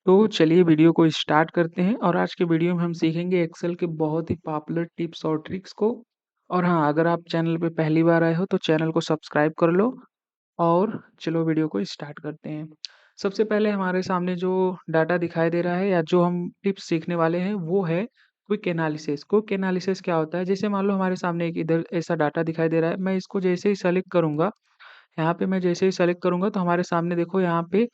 तो चलिए वीडियो को स्टार्ट करते हैं और आज के वीडियो में हम सीखेंगे एक्सेल के बहुत ही पॉपुलर टिप्स और ट्रिक्स को। और हाँ, अगर आप चैनल पे पहली बार आए हो तो चैनल को सब्सक्राइब कर लो और चलो वीडियो को स्टार्ट करते हैं। सबसे पहले हमारे सामने जो डाटा दिखाई दे रहा है या जो हम टिप्स सीखने वाले हैं वो है क्विक एनालिसिस। क्विक एनालिसिस क्या होता है? जैसे मान लो हमारे सामने एक इधर ऐसा डाटा दिखाई दे रहा है, मैं इसको जैसे ही सेलेक्ट करूंगा, यहाँ पे मैं जैसे ही सेलेक्ट करूँगा तो हमारे सामने देखो यहाँ पे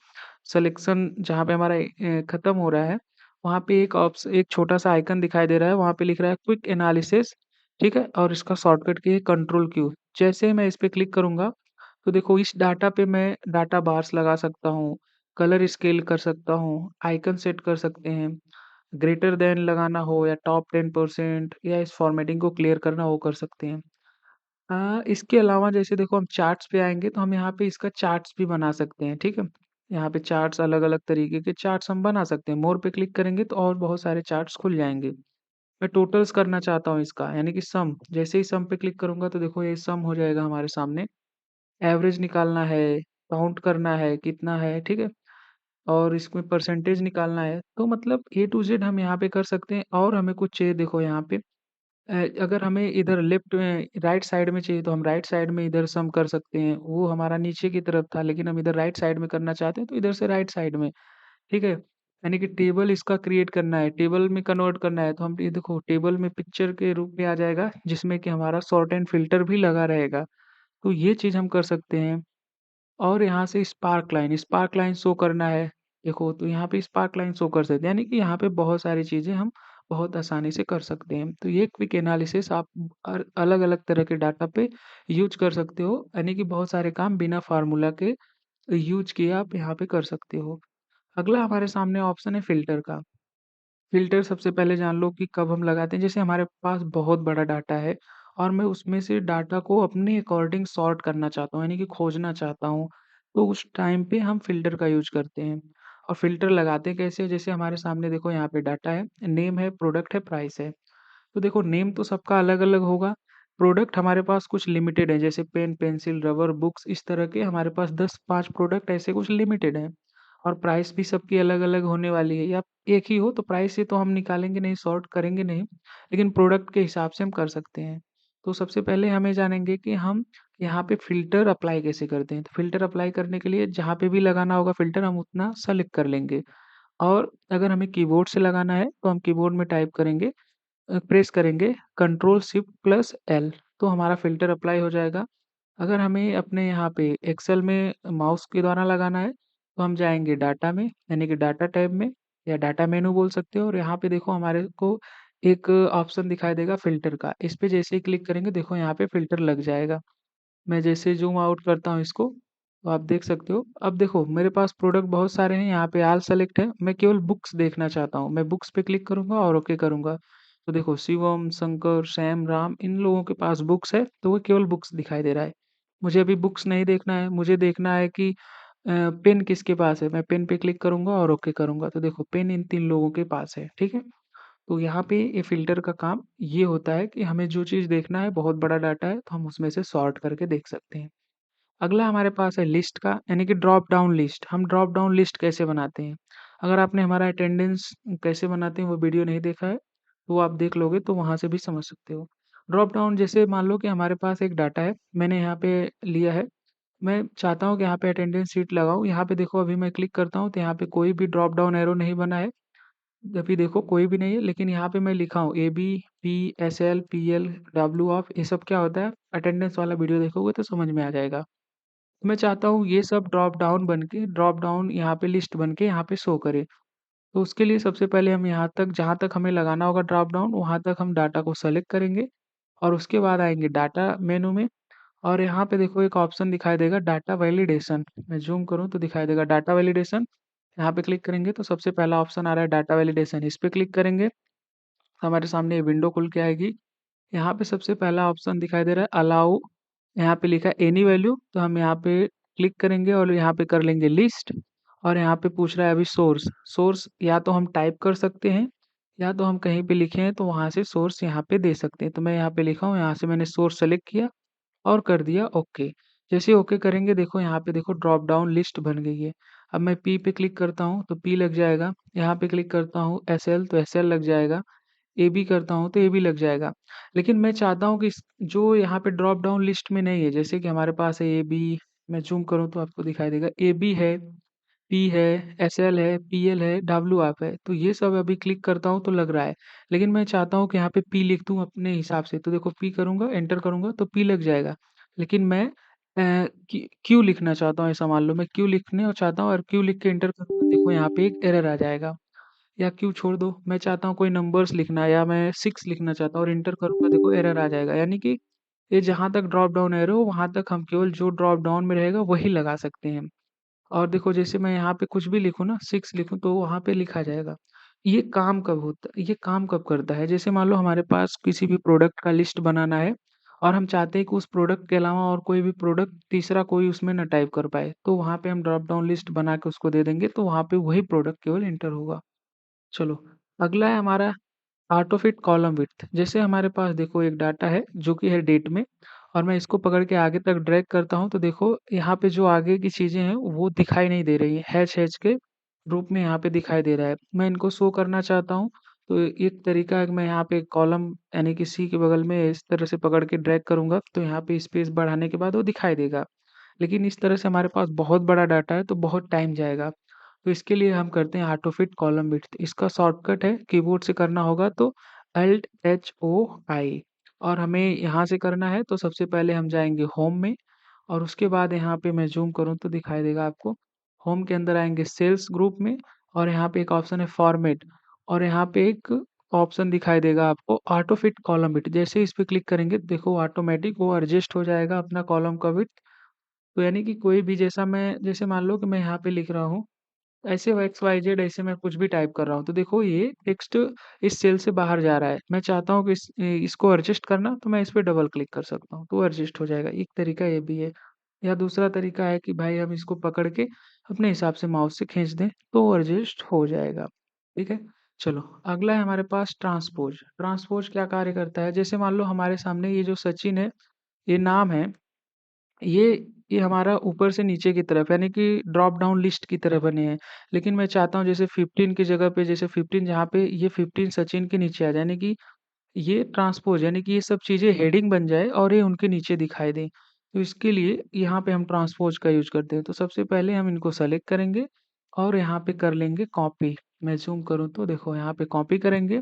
सिलेक्शन जहाँ पे हमारा खत्म हो रहा है, वहाँ पे एक छोटा-सा आइकन दिखाई दे रहा है, वहाँ पे लिख रहा है क्विक एनालिसिस, ठीक है? और इसका शॉर्टकट की है कंट्रोल क्यू। जैसे ही मैं इस पे क्लिक करूँगा, तो देखो इस डाटा पे मैं डाटा बार्स लगा सकता हूँ, कलर स्केल कर सकता हूँ, आइकन सेट कर सकते हैं, ग्रेटर दैन लगाना हो या टॉप 10% या इस फॉर्मेटिंग को क्लियर करना हो कर सकते हैं। इसके अलावा जैसे देखो हम चार्ट्स पे आएँगे तो हम यहाँ पे इसका चार्ट्स भी बना सकते हैं, ठीक है? यहाँ पे चार्ट्स अलग-अलग तरीके के चार्ट्स हम बना सकते हैं। मोर पे क्लिक करेंगे तो और बहुत सारे चार्ट्स खुल जाएँगे। मैं टोटल्स करना चाहता हूँ इसका यानी कि सम, जैसे ही सम पे क्लिक करूँगा तो देखो ये सम हो जाएगा हमारे सामने। एवरेज निकालना है, काउंट करना है, कितना है, ठीक है? और इसमें परसेंटेज निकालना है, तो मतलब ए टू ज़ेड हम यहाँ पे कर सकते हैं और हमें कुछ चाहिए देखो यहाँ पे अगर हमें इधर लेफ्ट में राइट साइड में चाहिए तो हम राइट साइड में इधर सम कर सकते हैं। वो हमारा नीचे की तरफ था लेकिन हम इधर राइट साइड में करना चाहते हैं तो इधर से राइट साइड में, ठीक है? यानी कि टेबल इसका क्रिएट करना है, टेबल में कन्वर्ट करना है तो हम ये देखो टेबल में पिक्चर के रूप में आ जाएगा जिसमें कि हमारा सॉर्ट एंड फ़िल्टर भी लगा रहेगा। तो ये चीज़ हम कर सकते हैं। और यहाँ से स्पार्क लाइन शो करना है, देखो तो यहाँ पे स्पार्क लाइन शो कर सकते हैं, यानी कि यहाँ पे बहुत सारी चीज़ें हम बहुत आसानी से कर सकते हैं। तो ये क्विक एनालिसिस आप अलग-अलग तरह के डाटा पे यूज़ कर सकते हो, यानी कि बहुत सारे काम बिना फ़ॉर्मूला के यूज़ किए आप यहाँ पे कर सकते हो। अगला हमारे सामने ऑप्शन है फ़िल्टर का। फ़िल्टर सबसे पहले जान लो कि कब हम लगाते हैं, जैसे हमारे पास बहुत बड़ा डाटा है और मैं उसमें से डाटा को अपने अकॉर्डिंग सॉर्ट करना चाहता हूँ, यानी कि खोजना चाहता हूँ, तो उस टाइम पे हम फ़िल्टर का यूज़ करते हैं। और फ़िल्टर लगाते कैसे? जैसे हमारे सामने देखो यहाँ पे डाटा है, नेम है, प्रोडक्ट है, प्राइस है। तो देखो नेम तो सबका अलग-अलग होगा, प्रोडक्ट हमारे पास कुछ लिमिटेड है, जैसे पेन, पेंसिल, रबर, बुक्स इस तरह के हमारे पास 10-5 प्रोडक्ट ऐसे कुछ लिमिटेड हैं। और प्राइस भी सबकी अलग-अलग होने वाली है या एक ही हो तो प्राइस से तो हम निकालेंगे नहीं, सॉर्ट करेंगे नहीं, लेकिन प्रोडक्ट के हिसाब से हम कर सकते हैं। तो सबसे पहले हमें जानेंगे कि हम यहाँ पे फ़िल्टर अप्लाई कैसे करते हैं। तो फ़िल्टर अप्लाई करने के लिए जहाँ पे भी लगाना होगा फ़िल्टर हम उतना सेलेक्ट कर लेंगे और अगर हमें कीबोर्ड से लगाना है तो हम कीबोर्ड में टाइप करेंगे, प्रेस करेंगे कंट्रोल शिफ्ट प्लस एल, तो हमारा फ़िल्टर अप्लाई हो जाएगा। अगर हमें अपने यहाँ पे एक्सेल में माउस के द्वारा लगाना है, तो हम जाएँगे डाटा में, यानी कि डाटा टैब में या डाटा मेनू बोल सकते हो और यहाँ पे देखो हमारे को एक ऑप्शन दिखाई देगा फ़िल्टर का। इस पे जैसे ही क्लिक करेंगे देखो यहाँ पे फ़िल्टर लग जाएगा। मैं जैसे ज़ूम आउट करता हूँ इसको, तो आप देख सकते हो। अब देखो मेरे पास प्रोडक्ट बहुत सारे हैं, यहाँ पे ऑल सेलेक्ट है, मैं केवल बुक्स देखना चाहता हूँ। मैं बुक्स पे क्लिक करूँगा और ओके करूँगा। तो देखो शिवम, शंकर, श्याम, राम इन लोगों के पास बुक्स है, तो वो केवल बुक्स दिखाई दे रहा है। मुझे अभी बुक्स नहीं देखना है, मुझे देखना है कि पेन किसके पास है, मैं पेन पे क्लिक करूँगा और ओके करूँगा। तो देखो पेन इन 3 लोगों के पास है, ठीक है? तो यहाँ पे ये फ़िल्टर का काम ये होता है कि हमें जो चीज़ देखना है, बहुत बड़ा डाटा है, तो हम उसमें से सॉर्ट करके देख सकते हैं। अगला हमारे पास है लिस्ट का, यानी कि ड्रॉप डाउन लिस्ट। हम ड्रॉप डाउन लिस्ट कैसे बनाते हैं? अगर आपने हमारा अटेंडेंस कैसे बनाते हैं वो वीडियो नहीं देखा है, तो वो आप देख लोगे तो वहाँ से भी समझ सकते हो। ड्रॉप डाउन जैसे मान लो कि हमारे पास एक डाटा है, मैंने यहाँ पे लिया है, मैं चाहता हूँ कि यहाँ पे अटेंडेंस शीट लगाऊँ। यहाँ पे देखो अभी मैं क्लिक करता हूँ तो यहाँ पे कोई भी ड्रॉप डाउन एरो नहीं बना है। अभी देखो कोई भी नहीं है, लेकिन यहाँ पे मैं लिखा हूँ AB, PSL, PL, W off, ये सब क्या होता है? अटेंडेंस वाला वीडियो देखोगे तो समझ में आ जाएगा। मैं चाहता हूँ ये सब ड्रॉप डाउन यहाँ पे लिस्ट बन के यहाँ पे शो करे। तो उसके लिए सबसे पहले हम यहाँ तक जहाँ तक हमें लगाना होगा ड्रॉप डाउन वहाँ तक हम डाटा को सेलेक्ट करेंगे और उसके बाद आएँगे डाटा मेनू में और यहाँ पे देखो एक ऑप्शन दिखाई देगा डाटा वैलिडेशन। मैं ज़ूम करूँ तो दिखाई देगा डाटा वैलिडेशन। यहाँ पे क्लिक करेंगे तो सबसे पहला ऑप्शन आ रहा है डाटा वैलिडेशन, इस पे क्लिक करेंगे, हमारे सामने ये विंडो खुल के आएगी। यहाँ पे सबसे पहला ऑप्शन दिखाई दे रहा है अलाउ, यहाँ पे लिखा है एनी वैल्यू, तो हम यहाँ पे क्लिक करेंगे और यहाँ पे कर लेंगे लिस्ट और यहाँ पे पूछ रहा है अभी सोर्स। सोर्स या तो हम टाइप कर सकते हैं या तो हम कहीं पे लिखे हैं तो वहाँ से सोर्स यहाँ पे दे सकते हैं। तो मैं यहाँ पे लिखा हूँ, यहाँ से मैंने सोर्स सेलेक्ट किया और कर दिया ओके। जैसे ओके करेंगे देखो यहाँ पे देखो ड्रॉप डाउन लिस्ट बन गई है। अब मैं पी पे क्लिक करता हूँ तो पी लग जाएगा, यहाँ पे क्लिक करता हूँ एसएल तो एसएल लग जाएगा, एबी करता हूँ तो एबी लग जाएगा। लेकिन मैं चाहता हूँ कि जो यहाँ पे ड्रॉप डाउन लिस्ट में नहीं है, जैसे कि हमारे पास है एबी, मैं जूम करूँ तो आपको दिखाई देगा, एबी है, पी है, एसएल है, पीएल है, डब्ल्यू आप है, तो ये सब अभी क्लिक करता हूँ तो लग रहा है। लेकिन मैं चाहता हूँ कि यहाँ पे पी लिख दूँ अपने हिसाब से, तो देखो पी करूँगा, एंटर करूँगा तो पी लग जाएगा। लेकिन मैं क्यू लिखना चाहता हूँ, ऐसा मान लो मैं क्यू लिखने और चाहता हूँ और क्यू लिख के एंटर करूँगा, देखो यहाँ पे एक एरर आ जाएगा। या क्यू छोड़ दो, मैं चाहता हूँ कोई नंबर्स लिखना है या मैं 6 लिखना चाहता हूँ और एंटर करूँगा, देखो एरर आ जाएगा। यानी कि ये जहाँ तक ड्रॉप डाउन एरो वहाँ तक हम केवल जो ड्रॉप डाउन में रहेगा वही लगा सकते हैं। और देखो जैसे मैं यहाँ पे कुछ भी लिखूँ ना, 6 लिखूँ तो वहाँ पे लिखा जाएगा। ये काम कब करता है? जैसे मान लो हमारे पास किसी भी प्रोडक्ट का लिस्ट बनाना है और हम चाहते हैं कि उस प्रोडक्ट के अलावा और कोई भी प्रोडक्ट तीसरा कोई उसमें ना टाइप कर पाए, तो वहाँ पे हम ड्रॉप डाउन लिस्ट बना के उसको दे देंगे, तो वहाँ पे वही प्रोडक्ट केवल एंटर होगा। चलो, अगला है हमारा ऑटो फिट कॉलम विड्थ। जैसे हमारे पास देखो एक डाटा है जो कि है डेट में, और मैं इसको पकड़ के आगे तक ड्रैग करता हूँ तो देखो यहाँ पे जो आगे की चीज़ें हैं वो दिखाई नहीं दे रही है, हैच हैच के रूप में यहाँ पे दिखाई दे रहा है। मैं इनको शो करना चाहता हूँ तो एक तरीका है कि मैं यहाँ पे कॉलम यानी कि सी के बगल में इस तरह से पकड़ के ड्रैग करूँगा तो यहाँ पे स्पेस बढ़ाने के बाद वो दिखाई देगा। लेकिन इस तरह से हमारे पास बहुत बड़ा डाटा है तो बहुत टाइम जाएगा। तो इसके लिए हम करते हैं ऑटो फिट कॉलम विड्थ। इसका शॉर्टकट है, कीबोर्ड से करना होगा तो अल्ट एच ओ आई, और हमें यहाँ से करना है तो सबसे पहले हम जाएंगे होम में, और उसके बाद यहाँ पे मैं जूम करूँ तो दिखाई देगा आपको। होम के अंदर आएंगे सेल्स ग्रुप में, और यहाँ पे एक ऑप्शन है फॉर्मेट, और यहाँ पे एक ऑप्शन दिखाई देगा आपको ऑटो फिट कॉलम विड्थ। जैसे इस पे क्लिक करेंगे देखो ऑटोमेटिक वो एडजस्ट हो जाएगा अपना कॉलम का विड्थ। तो यानी कि कोई भी जैसा मैं जैसे मान लो कि मैं यहाँ पे लिख रहा हूँ, ऐसे वो एक्स वाई जेड ऐसे मैं कुछ भी टाइप कर रहा हूँ तो देखो ये टेक्स्ट इस सेल से बाहर जा रहा है। मैं चाहता हूँ कि इसको एडजस्ट करना तो मैं इस पे डबल क्लिक कर सकता हूँ तो एडजस्ट हो जाएगा। एक तरीका ये भी है। या दूसरा तरीका है कि भाई हम इसको पकड़ के अपने हिसाब से माउस से खींच दें तो एडजस्ट हो जाएगा। ठीक है। चलो, अगला है हमारे पास ट्रांसपोज। ट्रांसपोज क्या कार्य करता है? जैसे मान लो हमारे सामने ये जो सचिन है, ये नाम है, ये ये हमारा ऊपर से नीचे की तरफ यानी कि ड्रॉप डाउन लिस्ट की तरह बने हैं। लेकिन मैं चाहता हूँ जैसे 15 की जगह पे, जैसे 15 जहाँ पे ये 15 सचिन के नीचे आ जाए, यानी कि ये ट्रांसपोज यानी कि ये सब चीज़ें हेडिंग बन जाए और ये उनके नीचे दिखाई दें। तो इसके लिए यहाँ पे हम ट्रांसपोज का यूज़ करते हैं। तो सबसे पहले हम इनको सेलेक्ट करेंगे और यहाँ पे कर लेंगे कॉपी। मैं ज़ूम करूँ तो देखो यहाँ पे कॉपी करेंगे,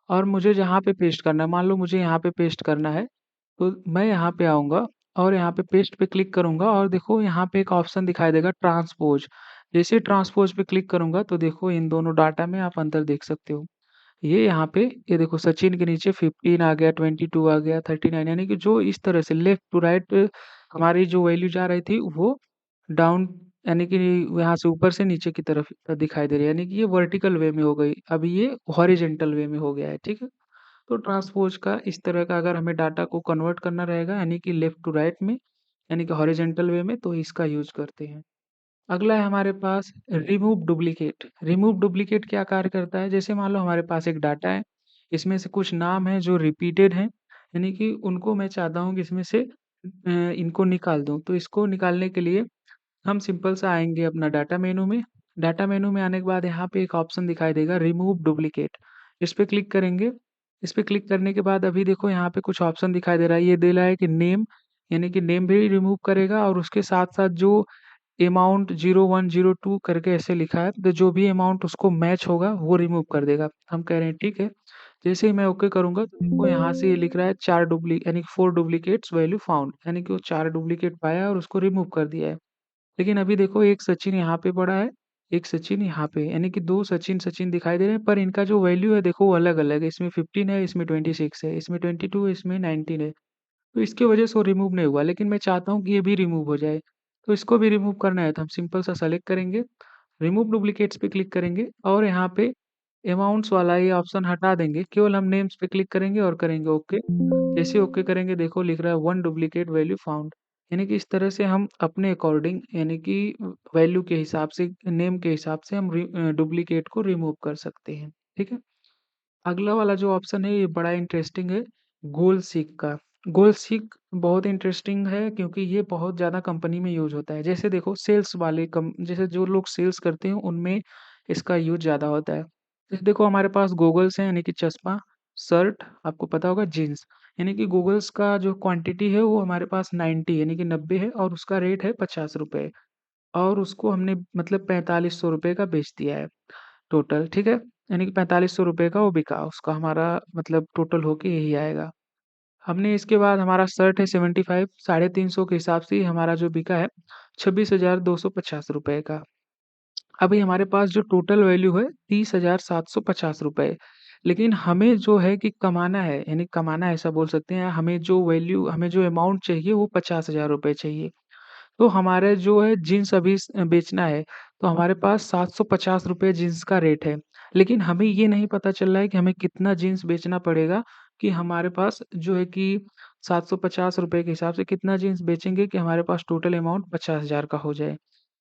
और मुझे जहाँ पे पेस्ट करना है, मान लो मुझे यहाँ पे पेस्ट करना है, तो मैं यहाँ पे आऊँगा और यहाँ पे पेस्ट पे क्लिक करूँगा और देखो यहाँ पे एक ऑप्शन दिखाई देगा ट्रांसपोज। जैसे ट्रांसपोज पे क्लिक करूँगा तो देखो इन दोनों डाटा में आप अंतर देख सकते हो। ये यहाँ पे ये देखो सचिन के नीचे 15 आ गया, 22 आ गया, 39, यानी कि जो इस तरह से लेफ्ट टू राइट हमारी जो वैल्यू जा रही थी वो डाउन यानी कि यहाँ से ऊपर से नीचे की तरफ दिखाई दे रही है, यानी कि ये वर्टिकल वे में हो गई, अभी ये हॉरिजेंटल वे में हो गया है। ठीक है। तो ट्रांसपोज का इस तरह का अगर हमें डाटा को कन्वर्ट करना रहेगा यानी कि लेफ्ट टू राइट में, यानी कि हॉरिजेंटल वे में, तो इसका यूज करते हैं। अगला है हमारे पास रिमूव डुप्लीकेट। रिमूव डुप्लीकेट क्या कार्य करता है? जैसे मान लो हमारे पास एक डाटा है, इसमें से कुछ नाम है जो रिपीटेड हैं, यानी कि उनको मैं चाहता हूँ कि इसमें से इनको निकाल दूं। तो इसको निकालने के लिए हम सिंपल सा आएंगे अपना डाटा मेनू में। डाटा मेनू में आने के बाद यहाँ पे एक ऑप्शन दिखाई देगा रिमूव डुप्लीकेट। इस पे क्लिक करेंगे। इस पे क्लिक करने के बाद अभी देखो यहाँ पे कुछ ऑप्शन दिखाई दे रहा है। ये दे रहा है कि नेम, यानी कि नेम भी रिमूव करेगा, और उसके साथ साथ जो अमाउंट 0102 करके ऐसे लिखा है, तो जो भी अमाउंट उसको मैच होगा वो रिमूव कर देगा। हम कह रहे हैं ठीक है। जैसे ही मैं ओके करूंगा तो देखो यहाँ से ये लिख रहा है 4 डुप्ली यानी 4 डुप्लीकेट्स वैल्यू फाउंड, यानी कि वो 4 डुप्लीकेट पाया और उसको रिमूव कर दिया है। लेकिन अभी देखो एक सचिन यहाँ पे पड़ा है, एक सचिन यहाँ पे, यानी कि 2 सचिन सचिन दिखाई दे रहे हैं, पर इनका जो वैल्यू है देखो वो अलग-अलग है। इसमें 15 है, इसमें 26 है, इसमें 22 है, इसमें 19 है। तो इसकी वजह से वो रिमूव नहीं हुआ, लेकिन मैं चाहता हूँ कि ये भी रिमूव हो जाए। तो इसको भी रिमूव करना है तो हम सिंपल सा सेलेक्ट करेंगे, रिमूव डुप्लीकेट्स पे क्लिक करेंगे और यहाँ पे अमाउंट्स वाला ये ऑप्शन हटा देंगे। केवल हम नेम्स पे क्लिक करेंगे और करेंगे ओके। जैसे ओके करेंगे देखो लिख रहा है 1 डुप्लीकेट वैल्यू फाउंड। यानी कि इस तरह से हम अपने अकॉर्डिंग यानी कि वैल्यू के हिसाब से, नेम के हिसाब से हम डुप्लीकेट को रिमूव कर सकते हैं। ठीक है। अगला वाला जो ऑप्शन है ये बड़ा इंटरेस्टिंग है, गोल सीक का। गोल्डसीक बहुत इंटरेस्टिंग है क्योंकि ये बहुत ज़्यादा कंपनी में यूज़ होता है। जैसे देखो सेल्स वाले कम जैसे जो लोग सेल्स करते हैं उनमें इसका यूज़ ज़्यादा होता है। जैसे देखो हमारे पास गॉगल्स हैं यानी कि चश्मा, शर्ट आपको पता होगा जीन्स, यानी कि गॉगल्स का जो क्वांटिटी है वो हमारे पास 90 यानी कि 90 है और उसका रेट है ₹50 और उसको हमने मतलब ₹4500 का बेच दिया है टोटल, ठीक है? यानी कि ₹4500 का वो बिका, उसका हमारा मतलब टोटल होके यही आएगा। हमने इसके बाद हमारा शर्ट है 75 350 के हिसाब से हमारा जो बिका है ₹26,250 का। अभी हमारे पास जो टोटल वैल्यू है ₹30,750। लेकिन हमें जो है कि कमाना है यानी कमाना है ऐसा बोल सकते हैं, हमें जो अमाउंट चाहिए वो ₹50,000 चाहिए। तो हमारे जो है जीन्स अभी बेचना है, तो हमारे पास ₹750 जीन्स का रेट है। लेकिन हमें ये नहीं पता चल रहा है कि हमें कितना जीन्स बेचना पड़ेगा कि हमारे पास जो है कि ₹750 के हिसाब से कितना जीन्स बेचेंगे कि हमारे पास टोटल अमाउंट 50,000 का हो जाए।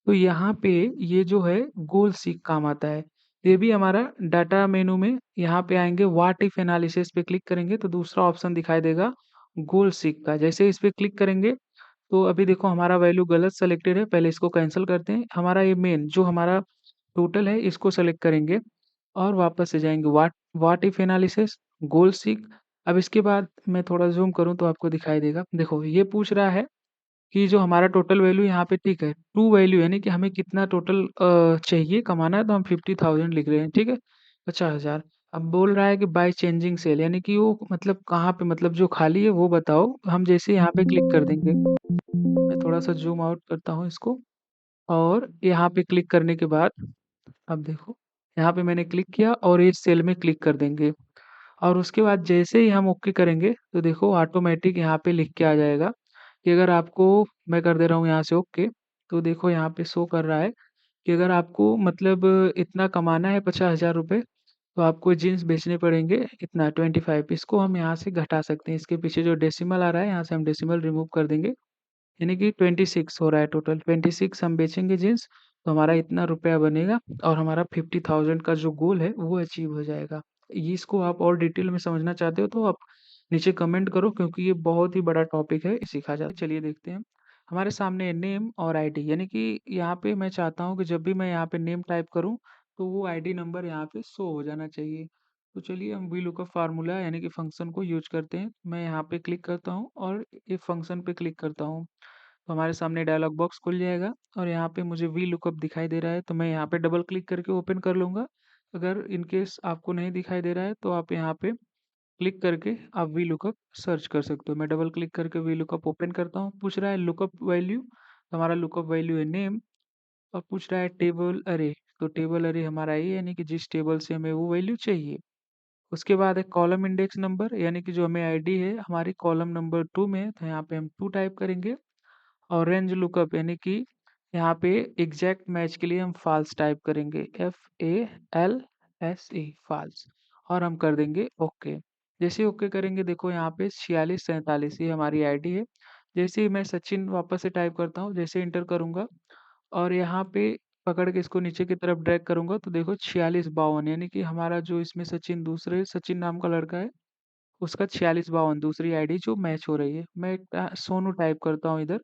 तो यहाँ पे ये जो है गोल सीक काम आता है। ये भी हमारा डाटा मेनू में यहाँ पे आएँगे व्हाट इफ एनालिसिस पे क्लिक करेंगे तो दूसरा ऑप्शन दिखाई देगा गोल सीक का। जैसे इस पे क्लिक करेंगे तो अभी देखो हमारा वैल्यू गलत सेलेक्टेड है, पहले इसको कैंसल करते हैं। हमारा ये मेन जो हमारा टोटल है इसको सेलेक्ट करेंगे और वापस से जाएँगे what if analysis, goal seek. अब इसके बाद मैं थोड़ा ज़ूम करूँ तो आपको दिखाई देगा। देखो ये पूछ रहा है कि जो हमारा टोटल वैल्यू यहाँ पे ठीक है, ट्रू वैल्यू यानी कि हमें कितना टोटल चाहिए कमाना है तो हम 50,000 लिख रहे हैं, ठीक है? 50,000। अब बोल रहा है कि बाय चेंजिंग सेल यानी कि वो मतलब कहाँ पे मतलब जो खाली है वो बताओ। हम जैसे यहाँ पे क्लिक कर देंगे, मैं थोड़ा-सा ज़ूम आउट करता हूँ इसको और यहाँ पे क्लिक करने के बाद अब देखो, यहाँ पे मैंने क्लिक किया और इस सेल में क्लिक कर देंगे और उसके बाद जैसे ही हम ओके करेंगे, तो देखो ऑटोमैटिक यहाँ पे लिख के आ जाएगा कि अगर आपको मैं कर दे रहा हूँ यहाँ से ओके, तो देखो यहाँ पे शो कर रहा है कि अगर आपको मतलब इतना कमाना है ₹50,000 तो आपको जीन्स बेचने पड़ेंगे इतना 25 इसको हम यहाँ से घटा सकते हैं। इसके पीछे जो डेसिमल आ रहा है, यहाँ से हम डेसिमल रिमूव कर देंगे। यानी कि 26 हो रहा है टोटल 26 हम बेचेंगे जीन्स तो हमारा इतना रुपया बनेगा और हमारा 50,000 का जो गोल है वो अचीव हो जाएगा। ये इसको आप और डिटेल में समझना चाहते हो तो आप नीचे कमेंट करो क्योंकि ये बहुत ही बड़ा टॉपिक है, सीखा जाए। चलिए देखते हैं। हमारे सामने नेम और आईडी यानी कि यहाँ पे मैं चाहता हूँ कि जब भी मैं यहाँ पे नेम टाइप करूँ तो वो आईडी नंबर यहाँ पे शो हो जाना चाहिए। तो चलिए हम वीलुकअप फार्मूला यानी कि फंक्शन को यूज करते हैं। मैं यहाँ पे क्लिक करता हूँ और ये फंक्शन पे क्लिक करता हूँ। तो हमारे सामने डायलॉग बॉक्स खुल जाएगा और यहाँ पे मुझे वी लुकअप दिखाई दे रहा है तो मैं यहाँ पे डबल क्लिक करके ओपन कर लूँगा। अगर इन केस आपको नहीं दिखाई दे रहा है तो आप यहाँ पे क्लिक करके आप वी लुकअप सर्च कर सकते हो। मैं डबल क्लिक करके वी लुकअप ओपन करता हूँ। पूछ रहा है लुकअप वैल्यू, तो हमारा लुकअप वैल्यू है नेम और पूछ रहा है टेबल अरे, तो टेबल अरे हमारा ये यानी कि जिस टेबल से हमें वो वैल्यू चाहिए। उसके बाद है कॉलम इंडेक्स नंबर यानी कि जो हमें आईडी है हमारी कॉलम नंबर 2 में है तो यहाँ पे हम 2 टाइप करेंगे। और रेंज लुकअप यानी कि यहाँ पे एग्जैक्ट मैच के लिए हम फॉल्स टाइप करेंगे FALSE फॉल्स और हम कर देंगे ओके। जैसे ही ओके करेंगे देखो यहाँ पे 4647 ये हमारी आईडी है। जैसे ही मैं सचिन वापस से टाइप करता हूँ जैसे इंटर करूँगा और यहाँ पे पकड़ के इसको नीचे की तरफ ड्रैग करूँगा तो देखो 4652 यानी कि हमारा जो इसमें सचिन दूसरे सचिन नाम का लड़का है उसका 4652 दूसरी आईडी जो मैच हो रही है। मैं सोनू टाइप करता हूँ इधर,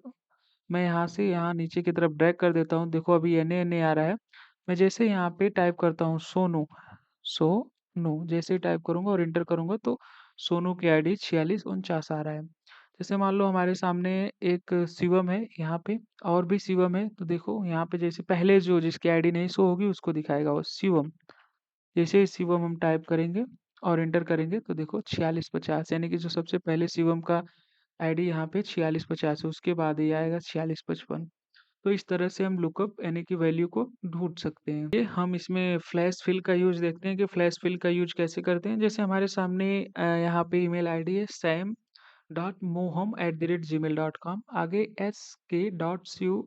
मैं यहाँ से यहाँ नीचे की तरफ ड्रैग कर देता हूँ। देखो अभी NA आ रहा है। मैं जैसे यहाँ पे टाइप करता हूँ सोनू जैसे ही टाइप करूँगा और इंटर करूँगा तो सोनू की आईडी 4649 आ रहा है। जैसे मान लो हमारे सामने एक शिवम है यहाँ पे और भी शिवम है तो देखो यहाँ पे जैसे पहले जो जिसकी आईडी नहीं शो होगी उसको दिखाएगा वो शिवम। जैसे ही शिवम हम टाइप करेंगे और इंटर करेंगे तो देखो 4650 यानी कि जो सबसे पहले शिवम का आईडी यहाँ पे 4650 है उसके बाद ये आएगा 4655। तो इस तरह से हम लुकअप यानी कि वैल्यू को ढूंढ सकते हैं। ये हम इसमें फ्लैश फिल का यूज देखते हैं कि फ्लैश फिल का यूज कैसे करते हैं। जैसे हमारे सामने यहाँ पे ईमेल आईडी है sam.moham@gmail.com आगे sk.su@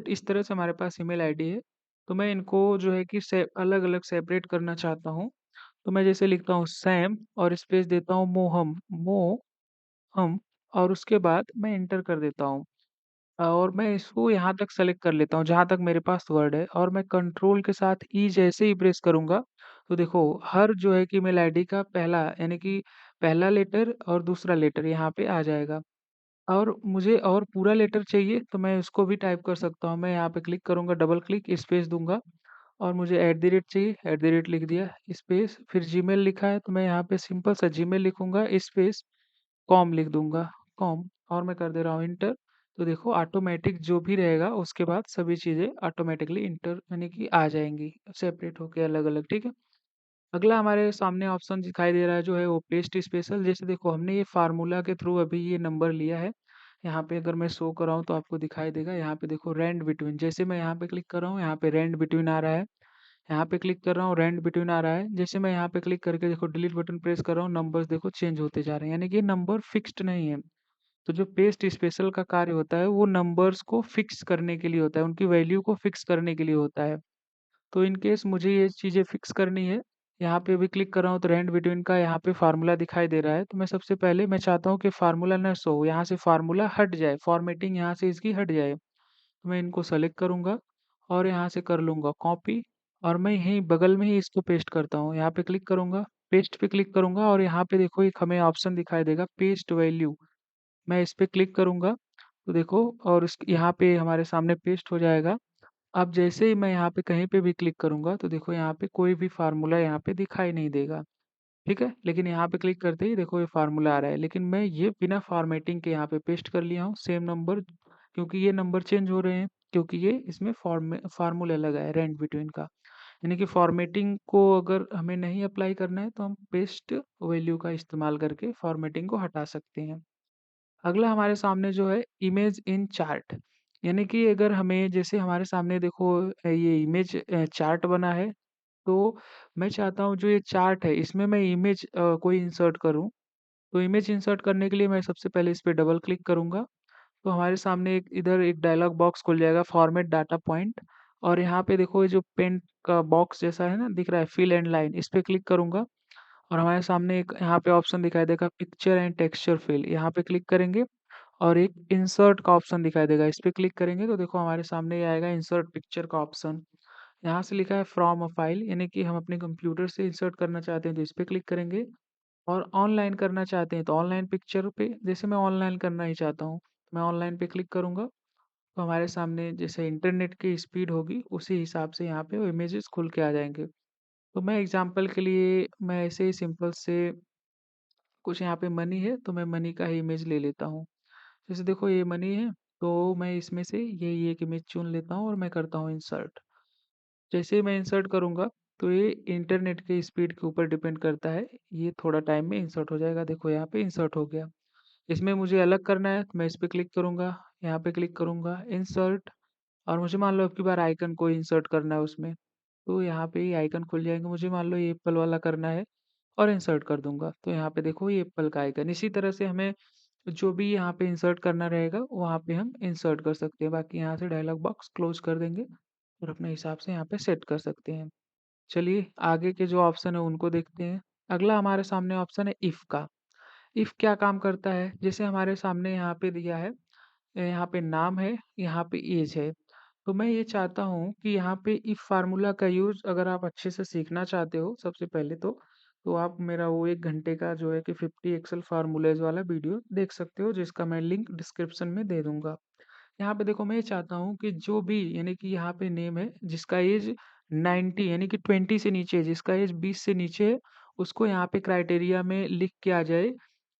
इस तरह से हमारे पास ईमेल आईडी है। तो मैं इनको जो है कि अलग अलग सेपरेट करना चाहता हूँ। तो मैं जैसे लिखता हूँ सैम और स्पेस देता हूँ मोहम और उसके बाद मैं इंटर कर देता हूँ। और मैं इसको यहाँ तक सेलेक्ट कर लेता हूँ जहाँ तक मेरे पास वर्ड है और मैं कंट्रोल के साथ ई जैसे ही प्रेस करूँगा तो देखो हर जो है कि मेल आईडी का पहला यानी कि पहला लेटर और दूसरा लेटर यहाँ पे आ जाएगा। और मुझे और पूरा लेटर चाहिए तो मैं उसको भी टाइप कर सकता हूँ। मैं यहाँ पे क्लिक करूँगा, डबल क्लिक, स्पेस दूँगा और मुझे चाहिए, लिख दिया, स्पेस, फिर जीमेल लिखा है तो मैं यहाँ पे सिंपल सा जीमेल लिखूँगा, स्पेस, कॉम लिख दूँगा, कॉम, और मैं कर दे रहा हूँ इंटर। तो देखो ऑटोमेटिक जो भी रहेगा उसके बाद सभी चीज़ें ऑटोमेटिकली इंटर यानी कि आ जाएँगी, सेपरेट होके अलग-अलग, ठीक है? अगला हमारे सामने ऑप्शन दिखाई दे रहा है जो है वो पेस्ट स्पेशल। जैसे देखो हमने ये फार्मूला के थ्रू अभी ये नंबर लिया है। यहाँ पे अगर मैं शो कर रहा हूँ तो आपको दिखाई देगा। यहाँ पे देखो रेंड बिटवीन, जैसे मैं यहाँ पे क्लिक कर रहा हूँ यहाँ पे रेंड बिटवीन आ रहा है। यहाँ पे क्लिक कर रहा हूँ रेंड बिटवीन आ रहा है। जैसे मैं यहाँ पे क्लिक करके देखो डिलीट बटन प्रेस कर रहा हूँ, नंबर्स देखो चेंज होते जा रहे हैं, यानी कि ये नंबर फिक्स्ड नहीं है। तो जो पेस्ट स्पेशल का कार्य होता है वो नंबर्स को फिक्स करने के लिए होता है, उनकी वैल्यू को फिक्स करने के लिए होता है। तो इन केस मुझे ये चीज़ें फिक्स करनी है, यहाँ पे अभी क्लिक कर रहा हूँ तो रेंड बिटवीन का यहाँ पे फार्मूला दिखाई दे रहा है। तो मैं सबसे पहले मैं चाहता हूँ कि फार्मूला ना शो हो, यहाँ से फार्मूला हट जाए, फॉर्मेटिंग यहाँ से इसकी हट जाए। तो मैं इनको सेलेक्ट करूँगा और यहाँ से कर लूँगा कॉपी, और मैं यहीं बगल में ही इसको पेस्ट करता हूँ। यहाँ पे क्लिक करूँगा, पेस्ट पे क्लिक करूँगा और यहाँ पे देखो एक हमें ऑप्शन दिखाई देगा पेस्ट वैल्यू। मैं इस पे क्लिक करूँगा तो देखो, और यहाँ पे हमारे सामने पेस्ट हो जाएगा। अब जैसे ही मैं यहाँ पे कहीं पे भी क्लिक करूँगा तो देखो यहाँ पे कोई भी फार्मूला यहाँ पे दिखाई नहीं देगा, ठीक है? लेकिन यहाँ पे क्लिक करते ही देखो ये फार्मूला आ रहा है, लेकिन मैं ये बिना फॉर्मेटिंग के यहाँ पे पेस्ट कर लिया हूँ सेम नंबर, क्योंकि ये नंबर चेंज हो रहे हैं, क्योंकि ये इसमें फार्मूला लगा है रेंट बिटवीन का। यानी कि फॉर्मेटिंग को अगर हमें नहीं अप्लाई करना है तो हम पेस्ट वैल्यू का इस्तेमाल करके फॉर्मेटिंग को हटा सकते हैं। अगला हमारे सामने जो है इमेज इन चार्ट, यानी कि अगर हमें जैसे हमारे सामने देखो ये इमेज चार्ट बना है, तो मैं चाहता हूँ जो ये चार्ट है इसमें मैं इमेज कोई इंसर्ट करूँ। तो इमेज इंसर्ट करने के लिए मैं सबसे पहले इस पे डबल क्लिक करूँगा। तो हमारे सामने एक इधर एक डायलॉग बॉक्स खुल जाएगा, फॉर्मेट डाटा पॉइंट, और यहाँ पे देखो ये जो पेन का बॉक्स जैसा है ना दिख रहा है, फिल एंड लाइन, इस पे क्लिक करूँगा और हमारे सामने एक यहाँ पे ऑप्शन दिखाई देगा पिक्चर एंड टेक्सचर फिल, यहाँ पे क्लिक करेंगे और एक इंसर्ट का ऑप्शन दिखाई देगा, इस पे क्लिक करेंगे तो देखो हमारे सामने ये आएगा इंसर्ट पिक्चर का ऑप्शन। यहाँ से लिखा है फ्रॉम अ फाइल, यानी कि हम अपने कंप्यूटर से इंसर्ट करना चाहते हैं तो इस पे क्लिक करेंगे, और ऑनलाइन करना चाहते हैं तो ऑनलाइन पिक्चर पे, जैसे मैं ऑनलाइन करना ही चाहता हूँ तो मैं ऑनलाइन पे क्लिक करूँगा। तो हमारे सामने जैसे इंटरनेट की स्पीड होगी उसी हिसाब से यहाँ पे वो इमेजेस खुल के आ जाएंगे। तो मैं एग्जांपल के लिए मैं ऐसे ही सिंपल से कुछ यहाँ पे मनी है तो मैं मनी का ही इमेज ले लेता हूँ। जैसे देखो ये मनी है, तो मैं इसमें से ये एक इमेज चुन लेता हूँ और मैं करता हूँ इंसर्ट। जैसे ही मैं इंसर्ट करूँगा तो ये इंटरनेट के स्पीड के ऊपर डिपेंड करता है, ये थोड़ा टाइम में इंसर्ट हो जाएगा। देखो यहाँ पे इंसर्ट हो गया। इसमें मुझे अलग करना है तो मैं इस पे क्लिक करूँगा, यहाँ पे क्लिक करूँगा इंसर्ट, और मुझे मान लो अब की बार आइकन को इंसर्ट करना है उसमें, तो यहाँ पे ये आइकन खुल जाएंगे। मुझे मान लो ये एप्पल वाला करना है और इंसर्ट कर दूंगा, तो यहाँ पे देखो ये एप्पल का आइकन। इसी तरह से हमें जो भी यहाँ पे इंसर्ट करना रहेगा वहाँ पे हम इंसर्ट कर सकते हैं। बाकी यहाँ से डायलॉग बॉक्स क्लोज कर देंगे और अपने हिसाब से यहाँ पे सेट कर सकते हैं। चलिए आगे के जो ऑप्शन है उनको देखते हैं। अगला हमारे सामने ऑप्शन है इफ का। इफ क्या काम करता है, जैसे हमारे सामने यहाँ पे दिया है, यहाँ पे नाम है, यहाँ पे एज है। तो मैं ये चाहता हूँ कि यहाँ पे इफ फार्मूला का यूज़ अगर आप अच्छे से सीखना चाहते हो सबसे पहले तो आप मेरा वो 1 घंटे का जो है कि 50 एक्सेल फार्मूलाज़ वाला वीडियो देख सकते हो, जिसका मैं लिंक डिस्क्रिप्शन में दे दूँगा। यहाँ पे देखो मैं ये चाहता हूँ कि जो भी यानी कि यहाँ पे नेम है जिसका एज 90 यानी कि 20 से नीचे है, जिसका एज 20 से नीचे है, उसको यहाँ पे क्राइटेरिया में लिख के आ जाए